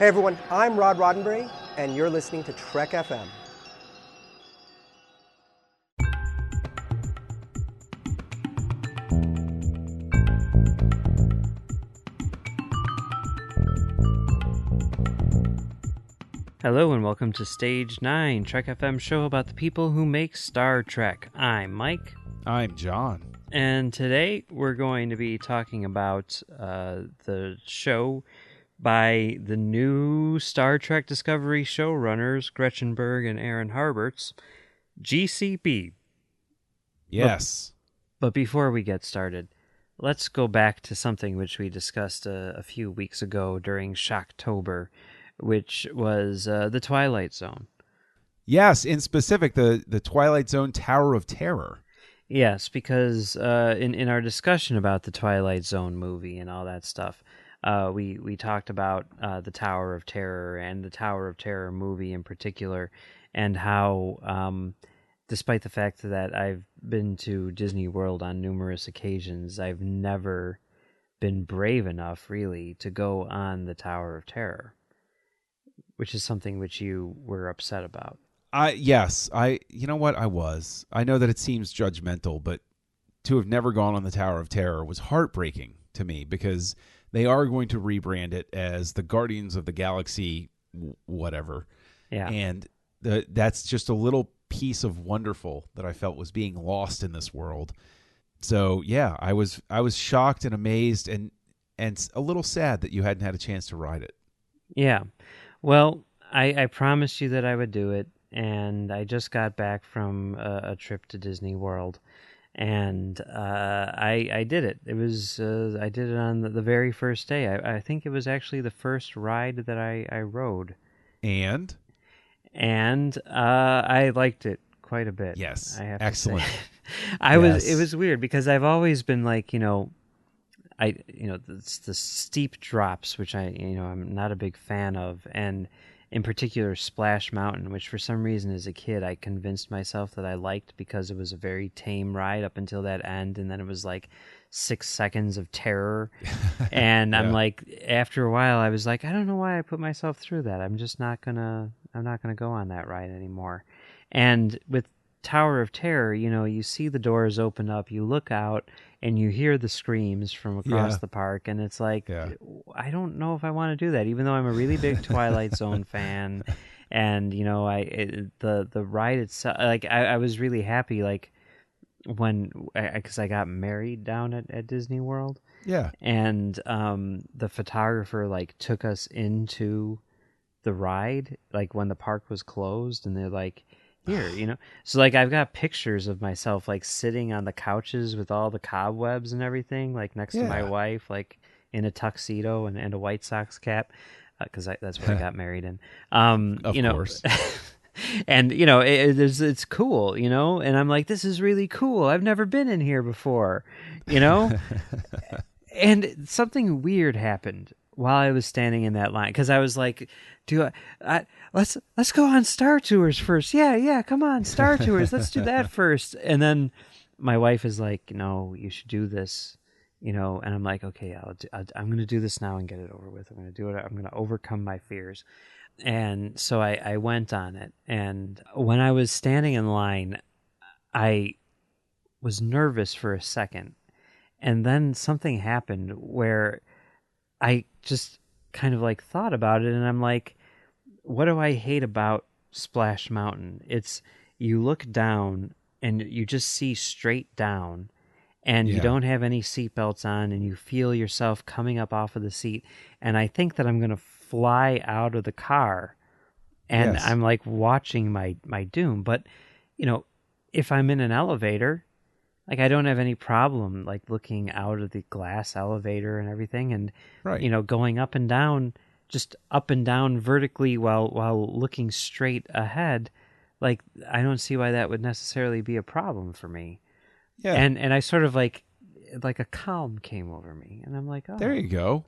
Hey everyone, I'm Rod Roddenberry, and you're listening to Trek FM. Hello and welcome to Stage 9, Trek FM show about the people who make Star Trek. I'm Mike. I'm John. And today we're going to be talking about the show by the new Star Trek Discovery showrunners, Gretchen, Berg and Harberts, GCB. Yes. But before we get started, let's go back to something which we discussed a few weeks ago during Shocktober, which was the Twilight Zone. Yes, in specific, the Twilight Zone Tower of Terror. Yes, because in our discussion about the Twilight Zone movie and all that stuff, we talked about the Tower of Terror and the Tower of Terror movie in particular, and how, despite the fact that I've been to Disney World on numerous occasions, I've never been brave enough, really, to go on the Tower of Terror, which is something which you were upset about. You know what, I was. I know that it seems judgmental, but to have never gone on the Tower of Terror was heartbreaking to me, because they are going to rebrand it as the Guardians of the Galaxy whatever. Yeah. And that's just a little piece of wonderful that I felt was being lost in this world. So, yeah, I was shocked and amazed and a little sad that you hadn't had a chance to ride it. Yeah. Well, I promised you that I would do it, and I just got back from a trip to Disney World, and I did it. It was I did it on the very first day. I think it was actually the first ride that I rode, and I liked it quite a bit. Yes, I have excellent. To say. It was weird because I've always been like, the steep drops, which I'm not a big fan of, and in particular Splash Mountain, which for some reason as a kid I convinced myself that I liked because it was a very tame ride up until that end, and then it was like 6 seconds of terror. And yeah. I'm like, after a while I was like, I don't know why I put myself through that. I'm not gonna go on that ride anymore. And with Tower of Terror, you see the doors open up, you look out, and you hear the screams from across the park, and it's like, I don't know if I want to do that, even though I'm a really big Twilight Zone fan, and the ride itself, like I was really happy, like because I got married down at Disney World, and the photographer like took us into the ride, like when the park was closed, and they're like, here, so like I've got pictures of myself like sitting on the couches with all the cobwebs and everything, like next to my wife, like in a tuxedo and a White Sox cap, because that's what I got married in. Of course. And it's cool, and I'm like, this is really cool. I've never been in here before, and something weird happened while I was standing in that line, because I was like, let's go on Star Tours first. Yeah, come on, Star Tours. Let's do that first. And then my wife is like, no, you should do this, and I'm like, okay, I'm going to do this now and get it over with. I'm going to do it. I'm going to overcome my fears. And so I went on it. And when I was standing in line, I was nervous for a second. And then something happened where I just kind of like thought about it, and I'm like, what do I hate about Splash Mountain? It's, you look down and you just see straight down, and you don't have any seatbelts on, and you feel yourself coming up off of the seat, and I think that I'm going to fly out of the car, and I'm like watching my doom. But if I'm in an elevator, like I don't have any problem like looking out of the glass elevator and everything, and going up and down, just up and down vertically while looking straight ahead. Like I don't see why that would necessarily be a problem for me. Yeah. And I sort of like a calm came over me, and I'm like, oh, there you go.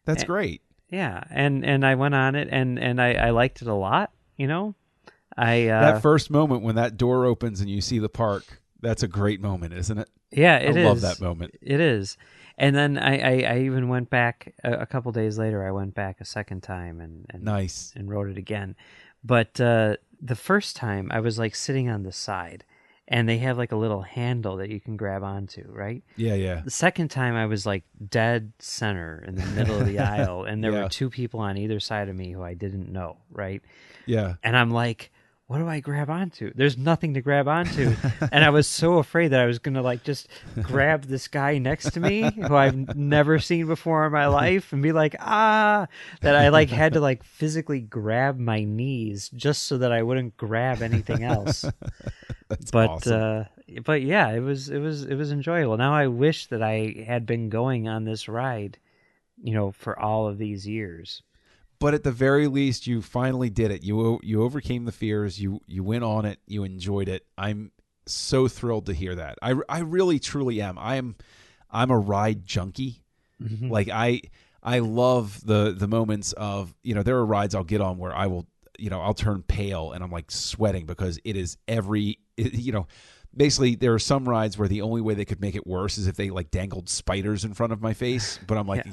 That's great. Yeah. And I went on it, and I liked it a lot, that first moment when that door opens and you see the park, that's a great moment, isn't it? Yeah, it is. I love that moment. It is. And then I even went back a couple days later. I went back a second time and Nice. and rode it again. But the first time I was like sitting on the side, and they have like a little handle that you can grab onto, right? Yeah, yeah. The second time I was like dead center in the middle of the aisle, and there Yeah. were two people on either side of me who I didn't know, right? Yeah. And I'm like, what do I grab onto? There's nothing to grab onto. And I was so afraid that I was going to like just grab this guy next to me who I've never seen before in my life and be like, that I like had to like physically grab my knees just so that I wouldn't grab anything else. That's But awesome. but yeah, it was enjoyable. Now I wish that I had been going on this ride, for all of these years. But at the very least, you finally did it. You overcame the fears. You went on it. You enjoyed it. I'm so thrilled to hear that. I really truly am. I'm a ride junkie. Mm-hmm. Like I love the moments of, there are rides I'll get on where I will, I'll turn pale and I'm like sweating because it is basically there are some rides where the only way they could make it worse is if they like dangled spiders in front of my face. But I'm like,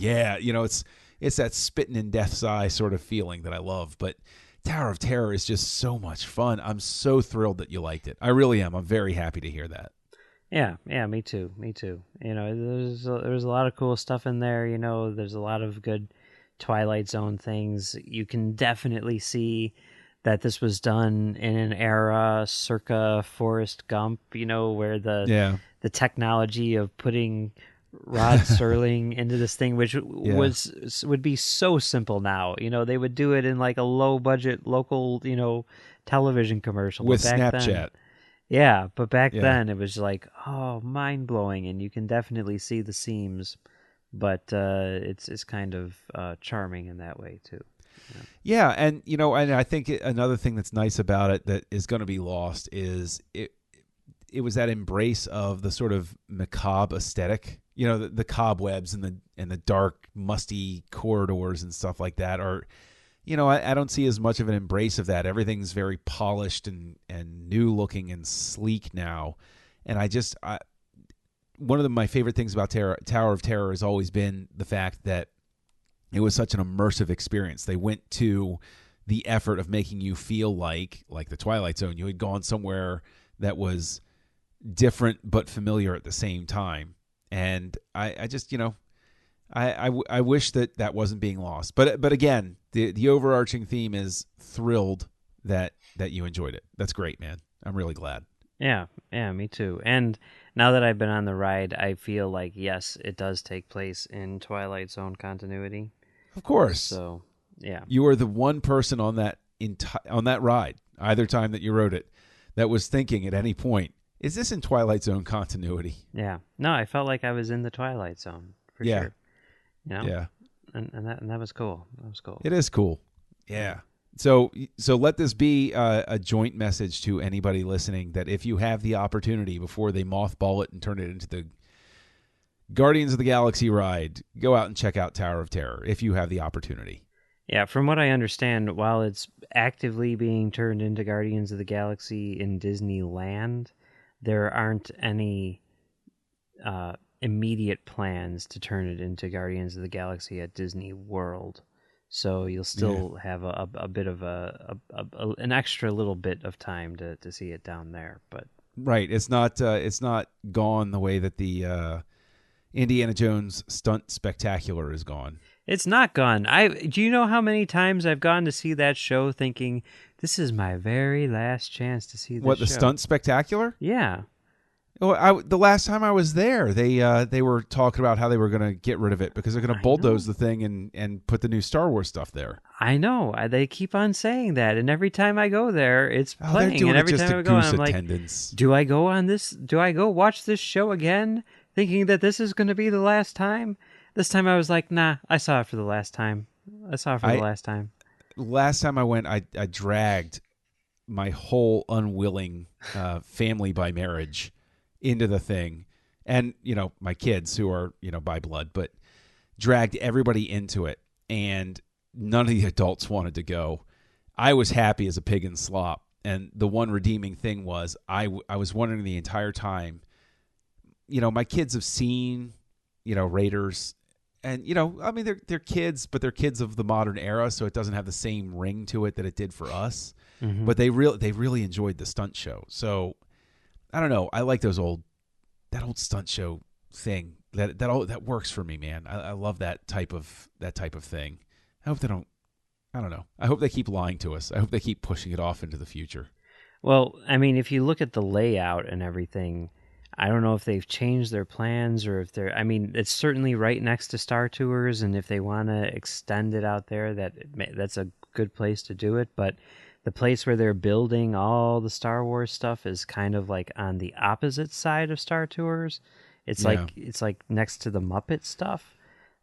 it's that spitting in death's eye sort of feeling that I love. But Tower of Terror is just so much fun. I'm so thrilled that you liked it. I really am. I'm very happy to hear that. Yeah, me too. There's a lot of cool stuff in there. There's a lot of good Twilight Zone things. You can definitely see that this was done in an era circa Forrest Gump, where the technology of putting Rod Serling into this thing, which would be so simple now. They would do it in like a low budget local, television commercial With but back Snapchat. Then, but back then it was like, mind blowing, and you can definitely see the seams, but it's kind of charming in that way too. Yeah, and and I think another thing that's nice about it that is going to be lost is it was that embrace of the sort of macabre aesthetic. The cobwebs and the dark, musty corridors and stuff like that are, I don't see as much of an embrace of that. Everything's very polished and new looking and sleek now. And one of my favorite things about Tower of Terror has always been the fact that it was such an immersive experience. They went to the effort of making you feel like the Twilight Zone. You had gone somewhere that was different but familiar at the same time. And I just, I wish that wasn't being lost. But again, the overarching theme is thrilled that you enjoyed it. That's great, man. I'm really glad. Yeah, me too. And now that I've been on the ride, I feel like, yes, it does take place in Twilight Zone continuity. Of course. So, yeah. You are the one person on that ride, either time that you rode it, that was thinking at any point, is this in Twilight Zone continuity? Yeah. No, I felt like I was in the Twilight Zone for sure. Yeah. And that was cool. That was cool. It is cool. Yeah. So let this be a joint message to anybody listening that if you have the opportunity before they mothball it and turn it into the Guardians of the Galaxy ride, go out and check out Tower of Terror if you have the opportunity. Yeah, from what I understand, while it's actively being turned into Guardians of the Galaxy in Disneyland, there aren't any immediate plans to turn it into Guardians of the Galaxy at Disney World. So you'll still have a bit of an extra little bit of time to see it down there. But right, it's not gone the way that the Indiana Jones Stunt Spectacular is gone. It's not gone. Do you know how many times I've gone to see that show thinking, this is my very last chance to see this show? What, the Stunt Spectacular? Yeah. Well, the last time I was there, they were talking about how they were going to get rid of it because they're going to bulldoze the thing and put the new Star Wars stuff there. I know. They keep on saying that, and every time I go there, it's playing. They're doing and every it just time I to go, goose I'm like, attendance. do I go on this? Do I go watch this show again, thinking that this is going to be the last time? This time I was like, nah, I saw it for the last time. Last time. Last time I went, I dragged my whole unwilling family by marriage into the thing, and my kids who are by blood, but dragged everybody into it, and none of the adults wanted to go. I was happy as a pig in slop, and the one redeeming thing was I was wondering the entire time, my kids have seen Raiders. And, I mean, they're kids, but they're kids of the modern era, so it doesn't have the same ring to it that it did for us. Mm-hmm. But they really enjoyed the stunt show. So, I don't know. I like that old stunt show thing. That works for me, man. I love that type of thing. I hope they don't. I don't know. I hope they keep lying to us. I hope they keep pushing it off into the future. Well, I mean, if you look at the layout and everything, I don't know if they've changed their plans or if they're. I mean, it's certainly right next to Star Tours, and if they want to extend it out there, that's a good place to do it. But the place where they're building all the Star Wars stuff is kind of like on the opposite side of Star Tours. It's like next to the Muppet stuff.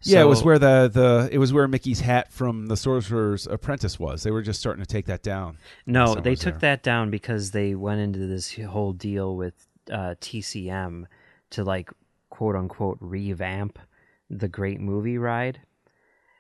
Yeah, it was where it was where Mickey's hat from the Sorcerer's Apprentice was. They were just starting to take that down. No, they took that down because they went into this whole deal with TCM to like quote unquote revamp the Great Movie Ride.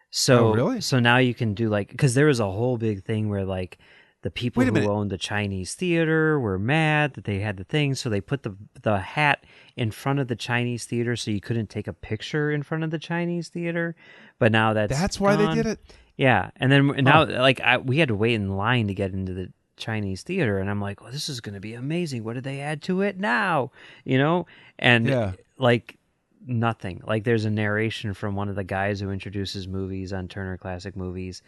So really? So now you can do because there was a whole big thing where like the people who owned the Chinese theater were mad that they had the thing, so they put the hat in front of the Chinese theater so you couldn't take a picture in front of the Chinese theater. But now that's why gone. they did it? Yeah, and then now we had to wait in line to get into the Chinese theater, and I'm like, well, this is going to be amazing. What did they add to it now? And nothing. Like there's a narration from one of the guys who introduces movies on Turner Classic Movies,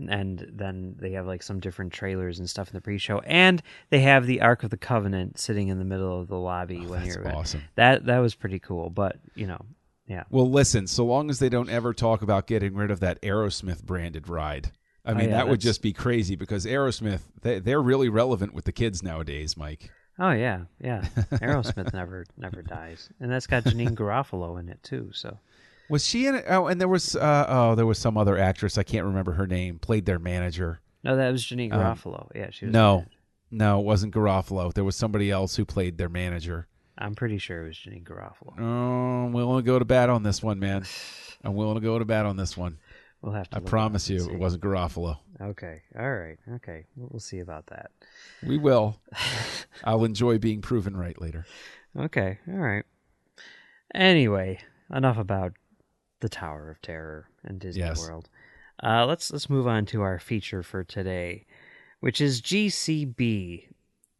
and then they have like some different trailers and stuff in the pre-show, and they have the Ark of the Covenant sitting in the middle of the lobby when you're awesome. That was pretty cool, but yeah. Well, listen, so long as they don't ever talk about getting rid of that Aerosmith branded ride. I mean, that would just be crazy because Aerosmith, they're really relevant with the kids nowadays, Mike. Oh yeah. Aerosmith never dies, and that's got Janine Garofalo in it too. So was she in it? Oh, and there was some other actress, I can't remember her name, played their manager. No, that was Janine Garofalo. Yeah, she was. No, it wasn't Garofalo. There was somebody else who played their manager. I'm pretty sure it was Janine Garofalo. Oh, I'm willing to go to bat on this one, man. I'm willing to go to bat on this one. We'll have to. I promise you, it wasn't Garofalo. Okay. All right. Okay. We'll see about that. We will. I'll enjoy being proven right later. Okay. All right. Anyway, enough about the Tower of Terror and Disney World. Let's move on to our feature for today, which is GCB.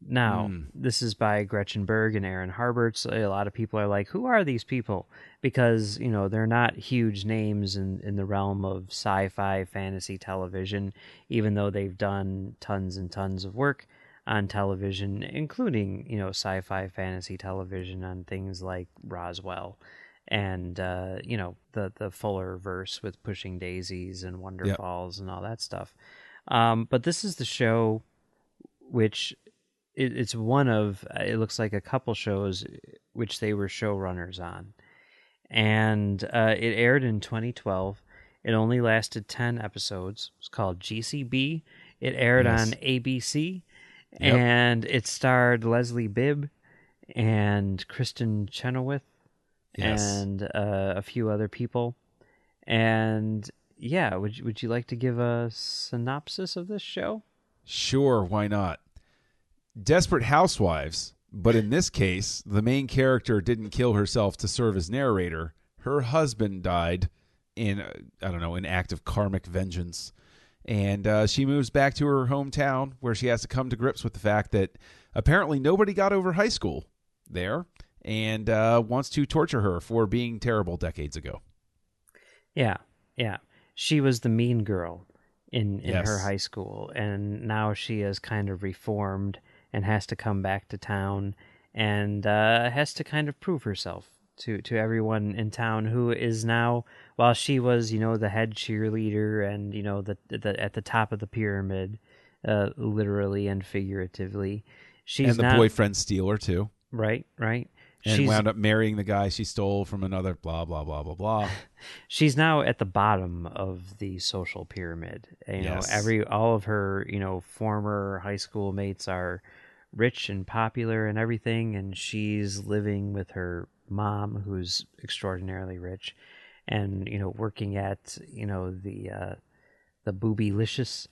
Now, this is by Gretchen Berg and Aaron Harberts. A lot of people are like, who are these people? Because, they're not huge names in the realm of sci-fi fantasy television, even though they've done tons and tons of work on television, including, sci-fi fantasy television on things like Roswell and, the Fuller verse with Pushing Daisies and Wonder Falls and all that stuff. But this is the show which... It's one of, it looks like a couple shows which they were showrunners on. And it aired in 2012. It only lasted 10 episodes. It's called GCB. It aired on ABC. Yep. And it starred Leslie Bibb and Kristen Chenoweth and a few other people. And yeah, would you like to give a synopsis of this show? Sure, why not? Desperate housewives, but in this case, the main character didn't kill herself to serve as narrator. Her husband died in, an act of karmic vengeance. And she moves back to her hometown where she has to come to grips with the fact that apparently nobody got over high school there and wants to torture her for being terrible decades ago. Yeah. She was the mean girl in her high school, and now she is kind of reformed and has to come back to town and has to kind of prove herself to everyone in town, who is now, while she was, the head cheerleader and, at the top of the pyramid, literally and figuratively. She's the boyfriend stealer, too. Right. And she's wound up marrying the guy she stole from another blah, blah, blah, blah, blah. She's now at the bottom of the social pyramid. All of her, former high school mates are rich and popular and everything, and she's living with her mom, who's extraordinarily rich, and, working at, the Boobylicious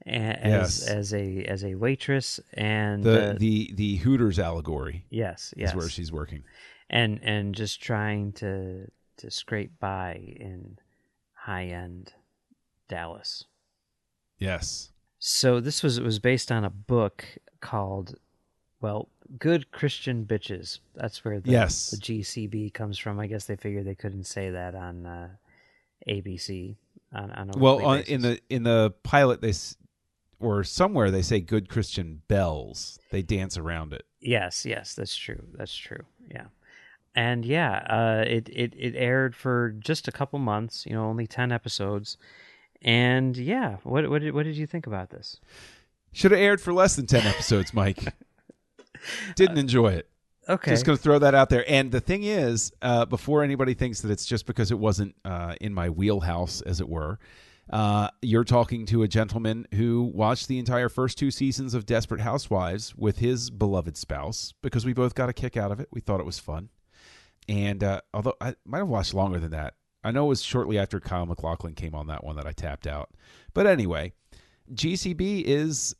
as a waitress, and the Hooters allegory. Yes, is where she's working, and just trying to to scrape by in high-end Dallas. Yes. So this was based on a book called, well, Good Christian Bitches. That's where the GCB comes from. I guess they figured they couldn't say that on ABC on a weekly basis. in the pilot or somewhere they say Good Christian Bells. They dance around it. Yes, that's true. Yeah. And it aired for just a couple months, only 10 episodes. And yeah, what did you think about this? Should have aired for less than 10 episodes, Mike. Didn't enjoy it. Okay. Just going to throw that out there. And the thing is, before anybody thinks that it's just because it wasn't in my wheelhouse, as it were, you're talking to a gentleman who watched the entire first 2 seasons of Desperate Housewives with his beloved spouse because we both got a kick out of it. We thought it was fun. And although I might have watched longer than that. I know it was shortly after Kyle MacLachlan came on that one that I tapped out. But anyway, GCB is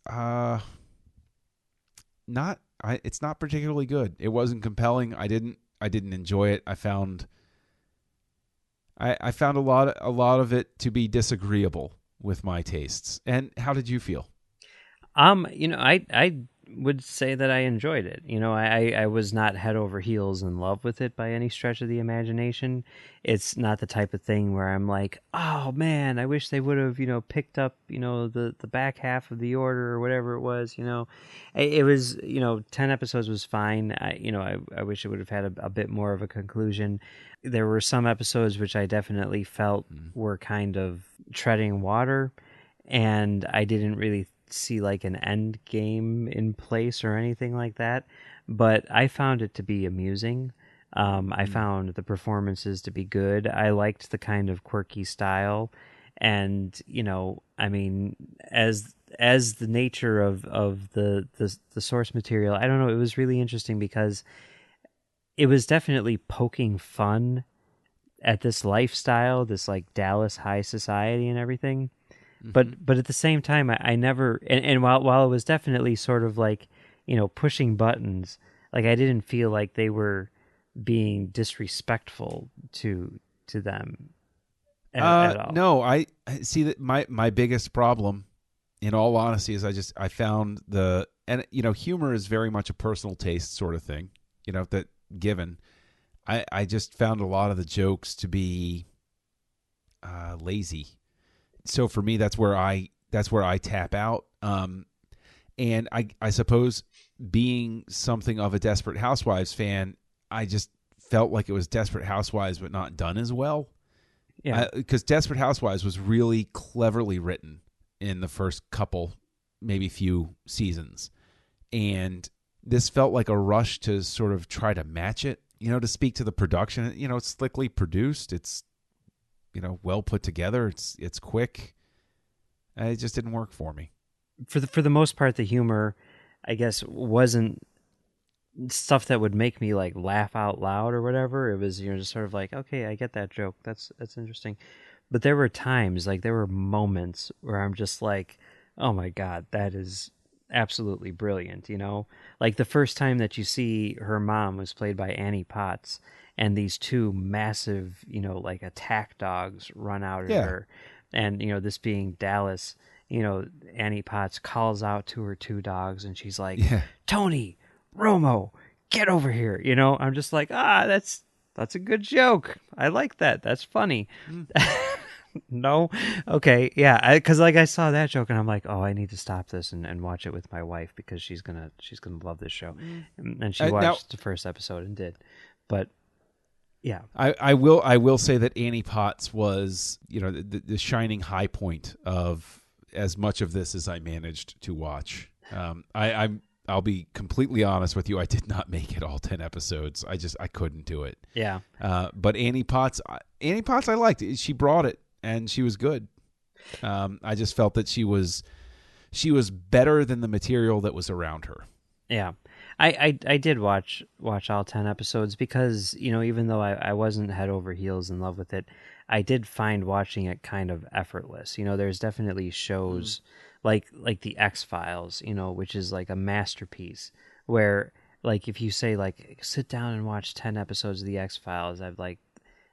it's not particularly good. It wasn't compelling. I didn't enjoy it. I found a lot of it to be disagreeable with my tastes. And how did you feel? I would say that I enjoyed it. I was not head over heels in love with it by any stretch of the imagination. It's not the type of thing where I'm like, oh man, I wish they would have, picked up, the back half of the order or whatever it was. It was, 10 episodes was fine. I wish it would have had a bit more of a conclusion. There were some episodes which I definitely felt were kind of treading water, and I didn't really see like an end game in place or anything like that, but I found it to be amusing. I found the performances to be good. I liked the kind of quirky style, and as the nature of the source material, I don't know, it was really interesting because it was definitely poking fun at this lifestyle, this like Dallas high society and everything. But at the same time, I never, and while it was definitely sort of like, pushing buttons, like I didn't feel like they were being disrespectful to them at all. No, I see that my biggest problem, in all honesty, is I found humor is very much a personal taste sort of thing, that given. I just found a lot of the jokes to be lazy. So for me, that's where I tap out. And I suppose being something of a Desperate Housewives fan, I just felt like it was Desperate Housewives, but not done as well. Yeah, because Desperate Housewives was really cleverly written in the first couple, maybe few seasons, and this felt like a rush to sort of try to match it. To speak to the production, it's slickly produced. It's well put together. It's quick. It just didn't work for me. For the most part, the humor, I guess, wasn't stuff that would make me like laugh out loud or whatever. It was just sort of like, okay, I get that joke. That's interesting. But there were times, like there were moments where I'm just like, oh my God, that is absolutely brilliant. Like the first time that you see her mom was played by Annie Potts, and these 2 massive, like attack dogs run out at her. And, this being Dallas, Annie Potts calls out to her 2 dogs and she's like, Tony, Romo, get over here. I'm just like, that's a good joke. I like that. That's funny. No? Okay. Yeah. Because I saw that joke and I'm like, oh, I need to stop this and watch it with my wife because she's gonna love this show. And she watched the first episode and did. But yeah, I will say that Annie Potts was, the shining high point of as much of this as I managed to watch. I'll be completely honest with you. I did not make it all 10 episodes. I couldn't do it. Yeah. But Annie Potts, I liked it. She brought it and she was good. I just felt that she was better than the material that was around her. Yeah. I did watch all 10 episodes because, even though I wasn't head over heels in love with it, I did find watching it kind of effortless. There's definitely shows like the X-Files, which is like a masterpiece where like if you say like sit down and watch 10 episodes of the X-Files, I've like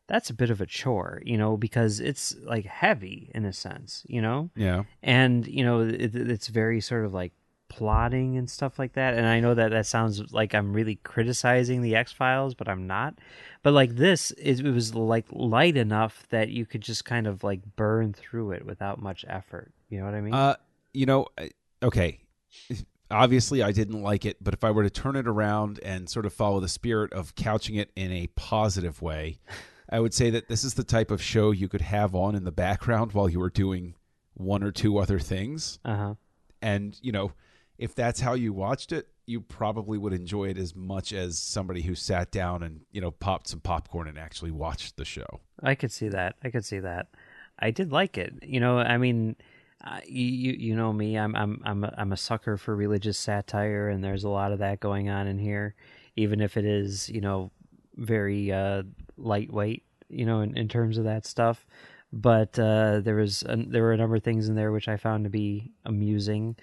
that's a bit of a chore, because it's like heavy in a sense, Yeah. and it's very sort of like plotting and stuff like that. And I know that sounds like I'm really criticizing the X-Files, but I'm not. But like it was like light enough that you could just kind of like burn through it without much effort. You know what I mean? You know, okay. Obviously, I didn't like it, but if I were to turn it around and sort of follow the spirit of couching it in a positive way, I would say that this is the type of show you could have on in the background while you were doing one or two other things. Uh-huh. And, if that's how you watched it, you probably would enjoy it as much as somebody who sat down and, popped some popcorn and actually watched the show. I could see that. I did like it. I mean, you know me. I'm a sucker for religious satire, and there's a lot of that going on in here, even if it is very lightweight, in terms of that stuff. But there were a number of things in there which I found to be amusing.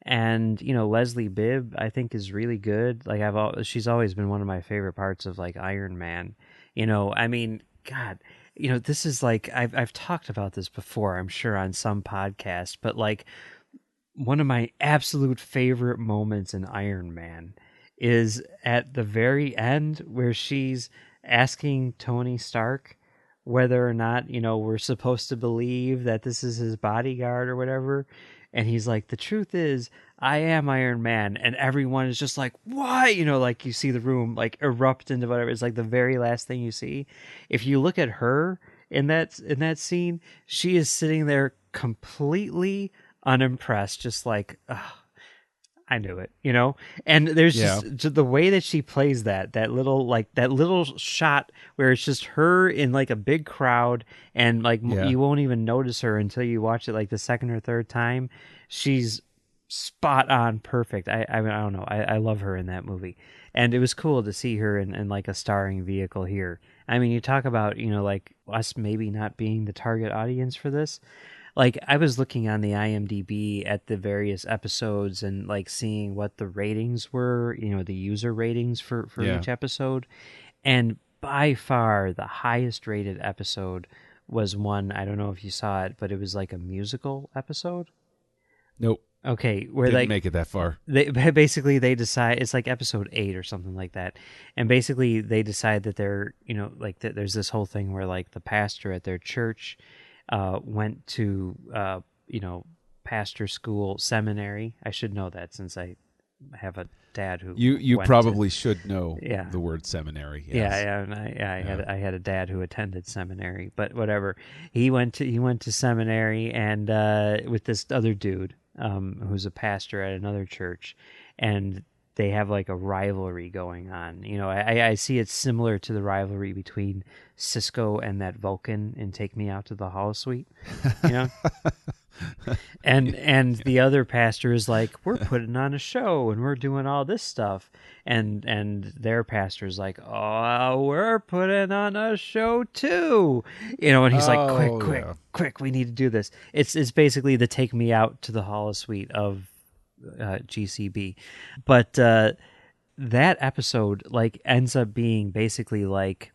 And Leslie Bibb, I think, is really good. Like she's always been one of my favorite parts of like Iron Man. I mean, God, this is like I've talked about this before, I'm sure, on some podcast, but like one of my absolute favorite moments in Iron Man is at the very end where she's asking Tony Stark whether or not we're supposed to believe that this is his bodyguard or whatever. And he's like, the truth is, I am Iron Man. And everyone is just like, why? Like you see the room like erupt into whatever. It's like the very last thing you see. If you look at her in that scene, she is sitting there completely unimpressed, just like, ugh, I knew it, And there's just the way that she plays that little shot where it's just her in like a big crowd, and like you won't even notice her until you watch it like the second or third time. She's spot on perfect. I mean, I don't know. I love her in that movie. And it was cool to see her in like a starring vehicle here. I mean, you talk about, like us maybe not being the target audience for this. Like, I was looking on the IMDb at the various episodes and like seeing what the ratings were, the user ratings for each episode. And by far the highest rated episode was one, I don't know if you saw it, but it was like a musical episode. Nope. Okay, where didn't like make it that far. They decide it's like episode 8 or something like that, and basically they decide that they're like there's this whole thing where like the pastor at their church went to pastor school seminary. I should know that since I have a dad who you probably should know the word seminary. Yes. I had a dad who attended seminary, but whatever. He went to seminary and with this other dude who's a pastor at another church, and they have like a rivalry going on. I see it similar to the rivalry between Cisco and that Vulcan in Take Me Out to the Holosuite. And the other pastor is like, we're putting on a show and we're doing all this stuff, and their pastor is like, oh, we're putting on a show too, and he's like, quick, we need to do this. It's basically the Take Me Out to the Holosuite of GCB, but that episode like ends up being basically like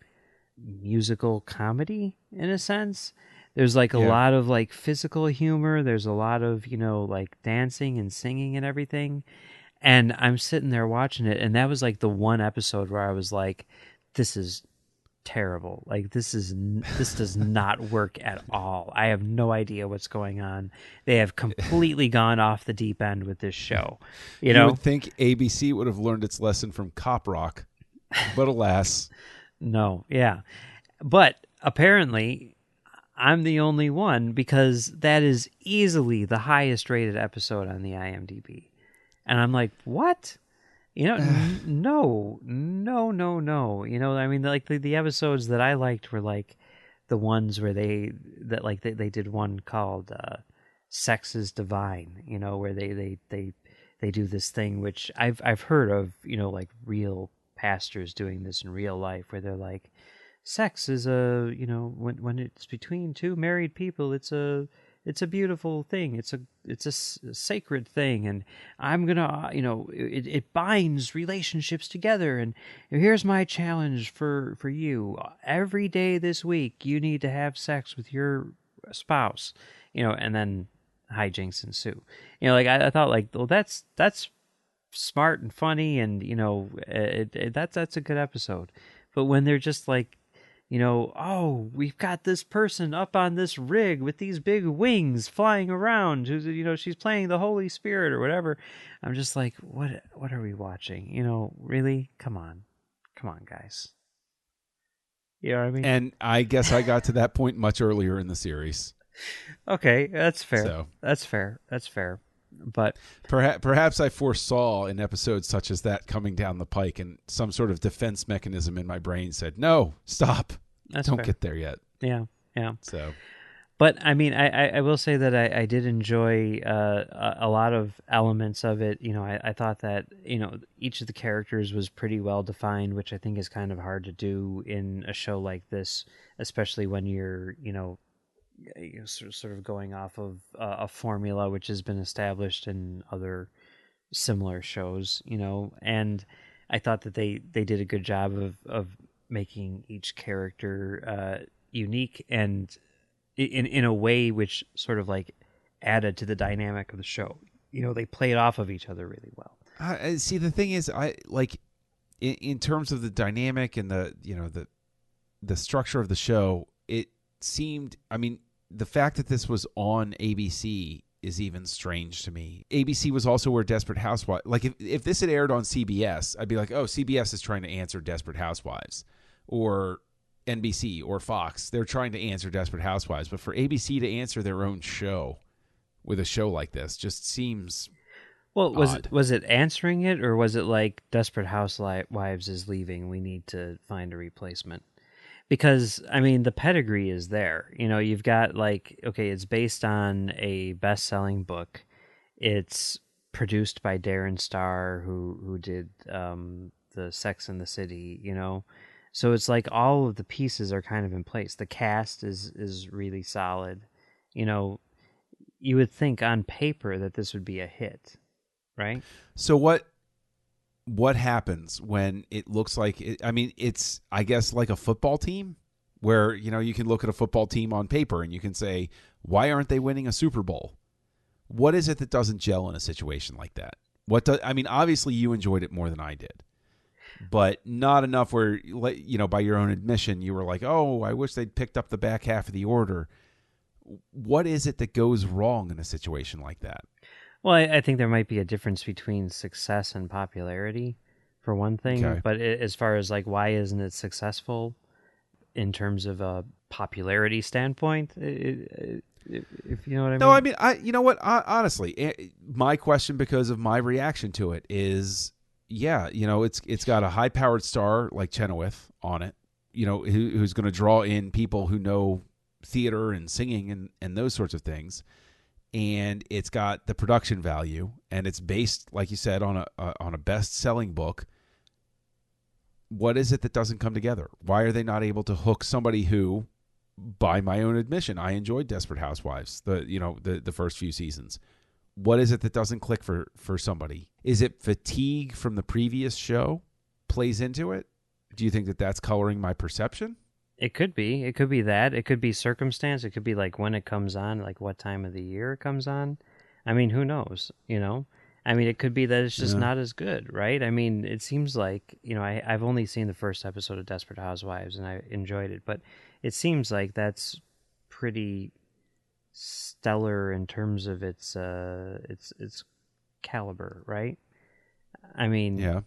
musical comedy in a sense. There's like a lot of like physical humor. There's a lot of, like dancing and singing and everything. And I'm sitting there watching it. And that was like the one episode where I was like, this is terrible. Like this does not work at all. I have no idea what's going on. They have completely gone off the deep end with this show. You would think ABC would have learned its lesson from Cop Rock, but alas. No. Yeah. But apparently I'm the only one, because that is easily the highest rated episode on the IMDb. And I'm like, what? No. I mean, like the episodes that I liked were like the ones where they did one called Sex is Divine, where they do this thing, which I've heard of, like real pastors doing this in real life, where they're like, sex is when it's between two married people, it's a it's a beautiful thing. It's a sacred thing, and I'm gonna, it binds relationships together. And here's my challenge for you: every day this week, you need to have sex with your spouse. And then hijinks ensue. Like I thought, like, well, that's smart and funny, and that's a good episode. But when they're just like, oh, we've got this person up on this rig with these big wings flying around, who's, she's playing the Holy Spirit or whatever, I'm just like, what are we watching? Really? Come on, guys. You know what I mean? And I guess I got to that point much earlier in the series. Okay, that's fair. So. That's fair. But perhaps I foresaw an episode such as that coming down the pike, and some sort of defense mechanism in my brain said, "No, stop! Don't get there yet." Yeah. So, but I mean, I will say that I did enjoy a lot of elements of it. I thought that each of the characters was pretty well defined, which I think is kind of hard to do in a show like this, especially when you're sort of going off of a formula which has been established in other similar shows, and I thought that they did a good job of making each character unique and in a way which sort of like added to the dynamic of the show. They played off of each other really well. See, the thing is, I like in terms of the dynamic and the structure of the show, it seemed, I mean, the fact that this was on ABC is even strange to me. ABC was also where Desperate Housewives, like if this had aired on CBS, I'd be like, oh, CBS is trying to answer Desperate Housewives, or NBC or Fox, they're trying to answer Desperate Housewives. But for ABC to answer their own show with a show like this just seems odd. Was it answering it, or was it like Desperate Housewives is leaving, we need to find a replacement? Because, I mean, the pedigree is there. You've got, like, okay, it's based on a best-selling book. It's produced by Darren Star, who did the Sex and the City, So it's like all of the pieces are kind of in place. The cast is really solid. You would think on paper that this would be a hit, right? So what happens when it looks like it's, I guess, like a football team where, you can look at a football team on paper and you can say, why aren't they winning a Super Bowl? What is it that doesn't gel in a situation like that? Obviously you enjoyed it more than I did, but not enough where, by your own admission, you were like, oh, I wish they'd picked up the back half of the order. What is it that goes wrong in a situation like that? Well, I think there might be a difference between success and popularity, for one thing. Okay. But as far as like why isn't it successful in terms of a popularity standpoint, if you know what I mean. No, I mean, you know what? Honestly, my question, because of my reaction to it, is, yeah, it's got a high-powered star like Chenoweth on it, who's going to draw in people who know theater and singing and those sorts of things. And it's got the production value, and it's based, like you said, on a best-selling book. What is it that doesn't come together? Why are they not able to hook somebody who, by my own admission, I enjoyed Desperate Housewives, the first few seasons. What is it that doesn't click for somebody? Is it fatigue from the previous show plays into it? Do you think that that's coloring my perception? It could be. It could be that. It could be circumstance. It could be like when it comes on, like what time of the year it comes on. I mean, who knows, it could be that it's just not as good, right? I mean, it seems like, I've only seen the first episode of Desperate Housewives and I enjoyed it, but it seems like that's pretty stellar in terms of its caliber, right? I mean, yeah.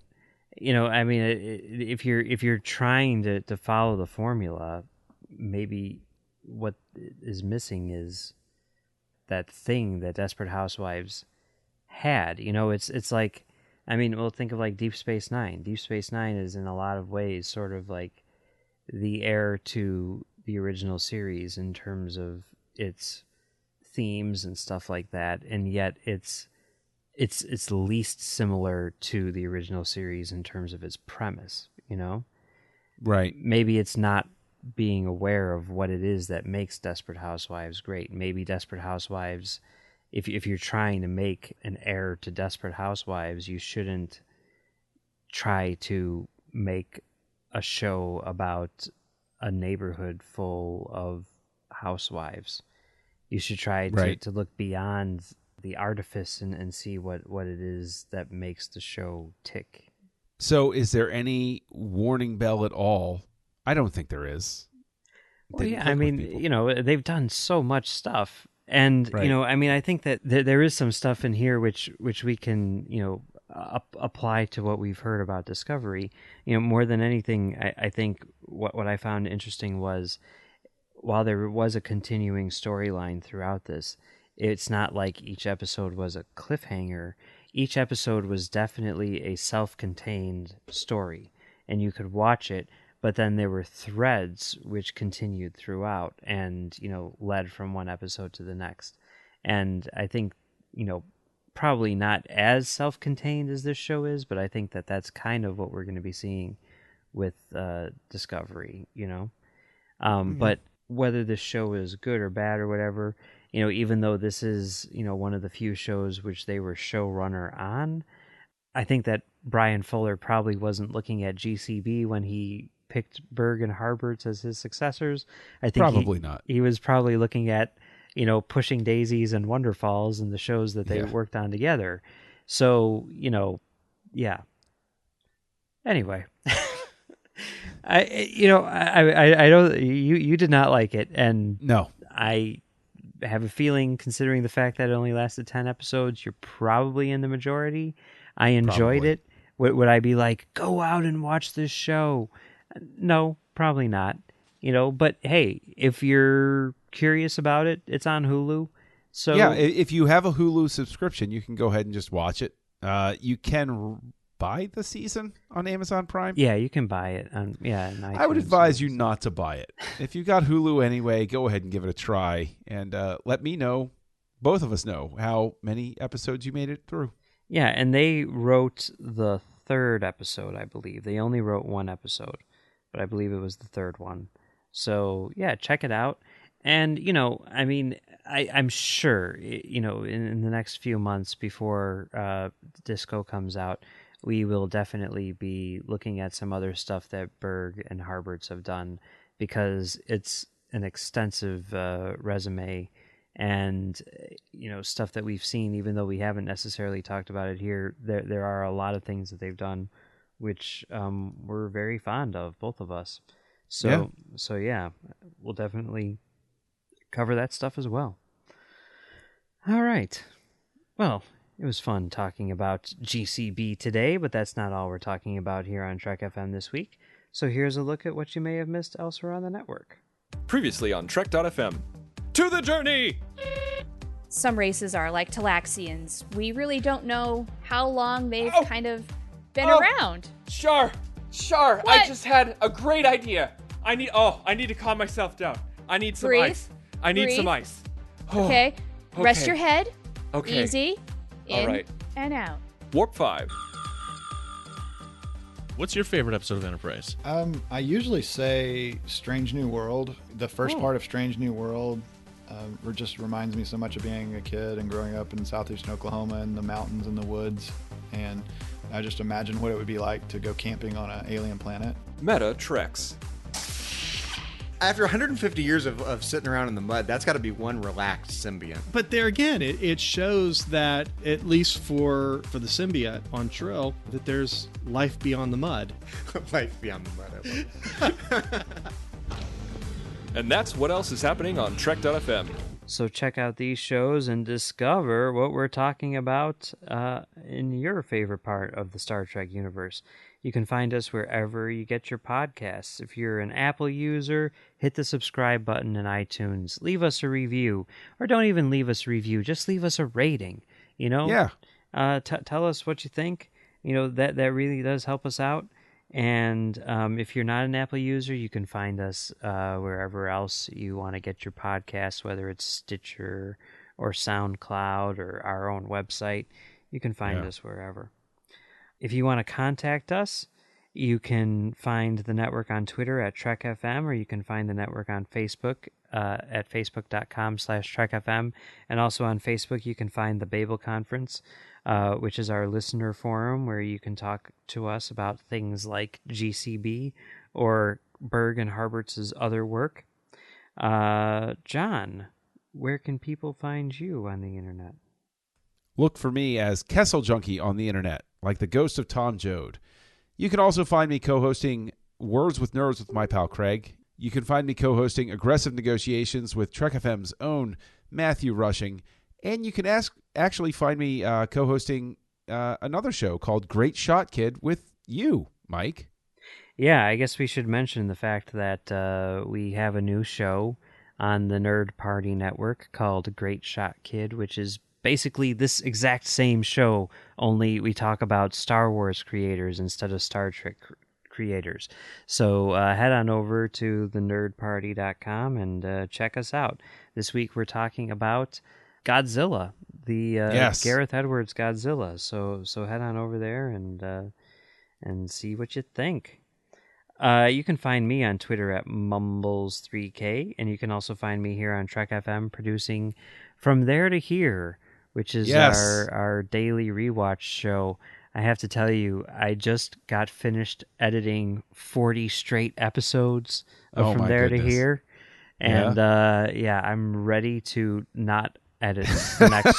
If you're trying to follow the formula, maybe what is missing is that thing that Desperate Housewives had. It's like, think of like Deep Space Nine. Deep Space Nine is in a lot of ways sort of like the heir to the original series in terms of its themes and stuff like that, and yet it's least similar to the original series in terms of its premise, Right. Maybe it's not being aware of what it is that makes Desperate Housewives great. Maybe Desperate Housewives, if you're trying to make an heir to Desperate Housewives, you shouldn't try to make a show about a neighborhood full of housewives. You should try to look beyond the artifice and see what it is that makes the show tick. So is there any warning bell at all? I don't think there is. Well, yeah, I mean, they've done so much stuff. And, I think that there is some stuff in here which we can, apply to what we've heard about Discovery. More than anything, I think what I found interesting was, while there was a continuing storyline throughout this, it's not like each episode was a cliffhanger. Each episode was definitely a self-contained story, and you could watch it, but then there were threads which continued throughout and, led from one episode to the next. And I think, probably not as self-contained as this show is, but I think that that's kind of what we're going to be seeing with Discovery, But whether this show is good or bad or whatever, even though this is, one of the few shows which they were showrunner on, I think that Bryan Fuller probably wasn't looking at GCB when he picked Berg and Harberts as his successors. I think probably not. He was probably looking at, Pushing Daisies and Wonderfalls and the shows that they worked on together. So, yeah. Anyway, I know you did not like it, and no, I have a feeling, considering the fact that it only lasted 10 episodes, you're probably in the majority. I enjoyed it. Would I be like, go out and watch this show? No, probably not. But hey, if you're curious about it, it's on Hulu. So yeah, if you have a Hulu subscription, you can go ahead and just watch it. You can buy the season on Amazon Prime. Yeah, you can buy it. I would advise you not to buy it. If you got Hulu anyway, go ahead and give it a try, and let me know, both of us know, how many episodes you made it through. Yeah, and they wrote the third episode, I believe. They only wrote one episode, but I believe it was the third one. So, yeah, check it out. And, I'm sure, in the next few months before Disco comes out, we will definitely be looking at some other stuff that Berg and Harberts have done, because it's an extensive resume and, stuff that we've seen, even though we haven't necessarily talked about it here. There are a lot of things that they've done which we're very fond of, both of us. So yeah, we'll definitely cover that stuff as well. All right. Well, it was fun talking about GCB today, but that's not all we're talking about here on Trek FM this week. So here's a look at what you may have missed elsewhere on the network. Previously on Trek.fm. To the journey! Some races are like Talaxians. We really don't know how long they've kind of been around. Char, What? I just had a great idea. I need to calm myself down. I need some ice. I need some ice. Okay. Rest your head. Okay. Easy. In All right. and out. Warp 5. What's your favorite episode of Enterprise? I usually say Strange New World. The first part of Strange New World just reminds me so much of being a kid and growing up in southeastern Oklahoma and the mountains and the woods. And I just imagine what it would be like to go camping on an alien planet. Meta Treks. After 150 years of sitting around in the mud, that's got to be one relaxed symbiont. But there again, it shows that, at least for the symbiote on Trill, that there's life beyond the mud. Life beyond the mud. And that's what else is happening on Trek.fm. So check out these shows and discover what we're talking about in your favorite part of the Star Trek universe. You can find us wherever you get your podcasts. If you're an Apple user, hit the subscribe button in iTunes. Leave us a review. Or don't even leave us a review. Just leave us a rating. Yeah. Tell us what you think. That really does help us out. And if you're not an Apple user, you can find us wherever else you want to get your podcasts, whether it's Stitcher or SoundCloud or our own website. You can find us wherever. If you want to contact us, You can find the network on Twitter at Trek FM, or you can find the network on Facebook at facebook.com/Trek FM. And also on Facebook, you can find the Babel Conference, which is our listener forum where you can talk to us about things like GCB or Berg and Harberts' other work. John, where can people find you on the internet? Look for me as Kessel Junkie on the internet, like the ghost of Tom Joad. You can also find me co-hosting Words with Nerds with my pal Craig. You can find me co-hosting Aggressive Negotiations with Trek FM's own Matthew Rushing. And you can actually find me co-hosting another show called Great Shot Kid with you, Mike. Yeah, I guess we should mention the fact that we have a new show on the Nerd Party Network called Great Shot Kid, which is basically this exact same show, only we talk about Star Wars creators instead of Star Trek creators. So head on over to thenerdparty.com and check us out. This week we're talking about Godzilla, the Gareth Edwards Godzilla. So head on over there and see what you think. You can find me on Twitter at Mumbles3K, and you can also find me here on Trek FM producing From There to Here, which is our daily rewatch show. I have to tell you, I just got finished editing 40 straight episodes of From There to Here, and I'm ready to not edit the next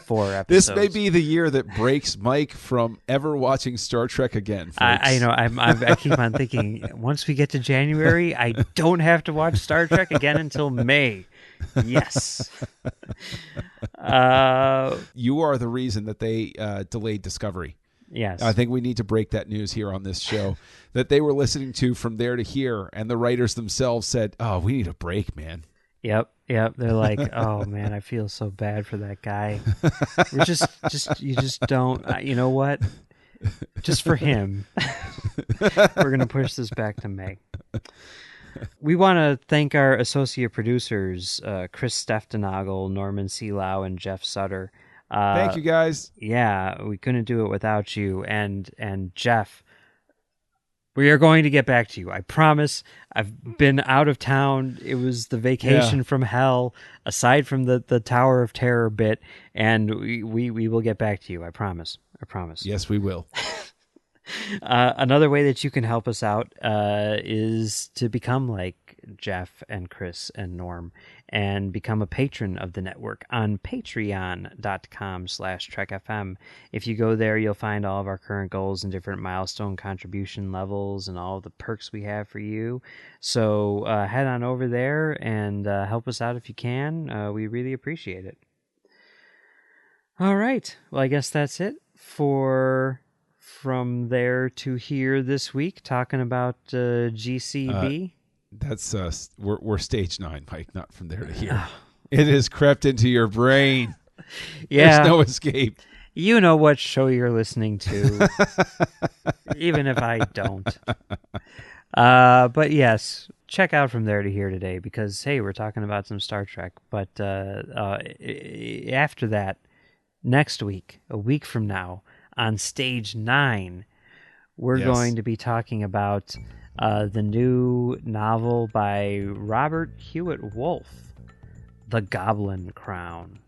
4 episodes. This may be the year that breaks Mike from ever watching Star Trek again, folks. I know. I keep on thinking, once we get to January, I don't have to watch Star Trek again until May. Yes. You are the reason that they delayed Discovery. Yes. I think we need to break that news here on this show, that they were listening to From There to Here, and the writers themselves said, "Oh, we need a break, man." Yep. They're like, "Oh man, I feel so bad for that guy." We're you just don't. You know what? Just for him, we're gonna push this back to May. We want to thank our associate producers, Chris Stenftenagel, Norman Seelau, and Jeff Sutter. Thank you, guys. Yeah, we couldn't do it without you. And Jeff, we are going to get back to you. I promise. I've been out of town. It was the vacation from hell, aside from the Tower of Terror bit, and we will get back to you. I promise. Yes, we will. Another way that you can help us out is to become like Jeff and Chris and Norm and become a patron of the network on patreon.com/TrekFM. If you go there, you'll find all of our current goals and different milestone contribution levels and all of the perks we have for you. So head on over there and help us out if you can. We really appreciate it. All right. Well, I guess that's it for From There to Here this week, talking about GCB. That's we're stage 9, Mike, not From There to Here. It has crept into your brain. Yeah. There's no escape. You know what show you're listening to, even if I don't. But yes, check out From There to Here today because, hey, we're talking about some Star Trek. But after that, next week, a week from now, on stage 9, we're going to be talking about the new novel by Robert Hewitt Wolfe, The Goblin Crown.